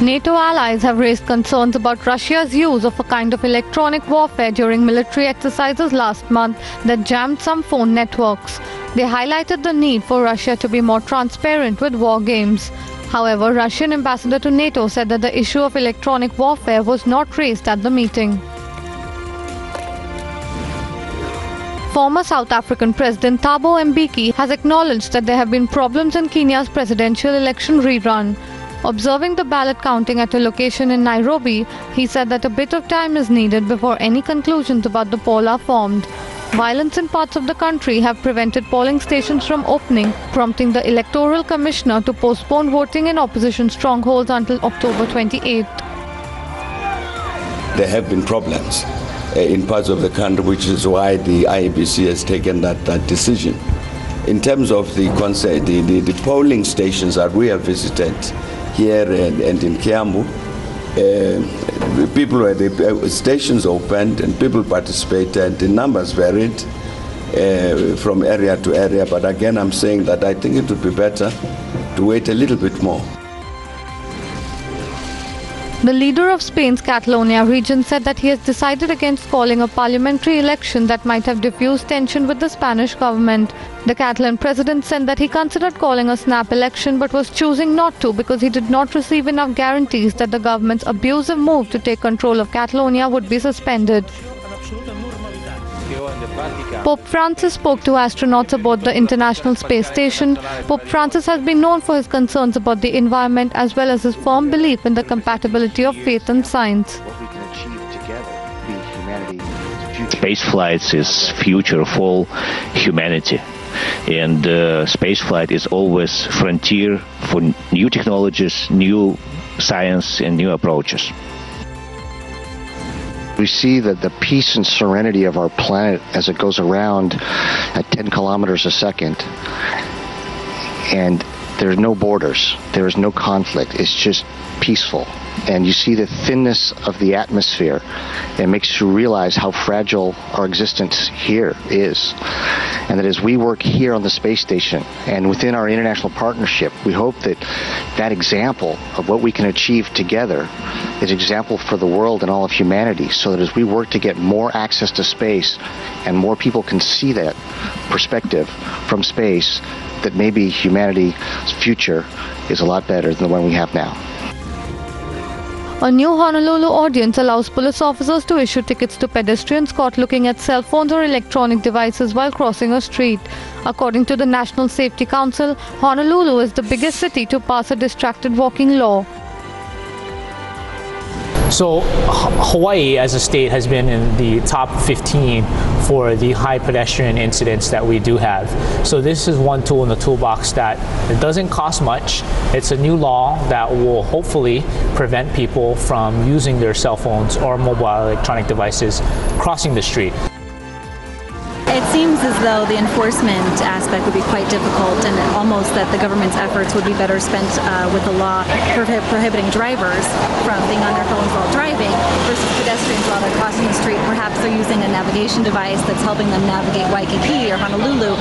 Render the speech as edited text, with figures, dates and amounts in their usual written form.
NATO allies have raised concerns about Russia's use of a kind of electronic warfare during military exercises last month that jammed some phone networks. They highlighted the need for Russia to be more transparent with war games. However, Russian ambassador to NATO said that the issue of electronic warfare was not raised at the meeting. Former South African President Thabo Mbeki has acknowledged that there have been problems in Kenya's presidential election rerun. Observing the ballot counting at a location in Nairobi, he said that a bit of time is needed before any conclusions about the poll are formed. Violence in parts of the country have prevented polling stations from opening, prompting the Electoral Commissioner to postpone voting in opposition strongholds until October 28th. There have been problems in parts of the country, which is why the IEBC has taken that decision. In terms of the polling stations that we have visited here and in Kiambu, the stations opened and people participated. The numbers varied from area to area, but again I'm saying that I think it would be better to wait a little bit more. The leader of Spain's Catalonia region said that he has decided against calling a parliamentary election that might have diffused tension with the Spanish government. The Catalan president said that he considered calling a snap election but was choosing not to because he did not receive enough guarantees that the government's abusive move to take control of Catalonia would be suspended. Pope Francis spoke to astronauts aboard the International Space Station. Pope Francis has been known for his concerns about the environment as well as his firm belief in the compatibility of faith and science. Space flights is future of all humanity, and space flight is always frontier for new technologies, new science and new approaches. We see that the peace and serenity of our planet as it goes around at 10 kilometers a second, and there's no borders, there is no conflict, it's just peaceful. And you see the thinness of the atmosphere. It makes you realize how fragile our existence here is. And that as we work here on the space station and within our international partnership, we hope that that example of what we can achieve together is an example for the world and all of humanity, so that as we work to get more access to space and more people can see that perspective from space, that maybe humanity's future is a lot better than the one we have now. A new Honolulu ordinance allows police officers to issue tickets to pedestrians caught looking at cell phones or electronic devices while crossing a street. According to the National Safety Council, Honolulu is the biggest city to pass a distracted walking law. So Hawaii as a state has been in the top 15 for the high pedestrian incidents that we do have. So this is one tool in the toolbox that it doesn't cost much. It's a new law that will hopefully prevent people from using their cell phones or mobile electronic devices crossing the street. It seems as though the enforcement aspect would be quite difficult, and almost that the government's efforts would be better spent with the law prohibiting drivers from being on their phones while driving versus pedestrians while they're crossing the street. Perhaps they're using a navigation device that's helping them navigate Waikiki or Honolulu.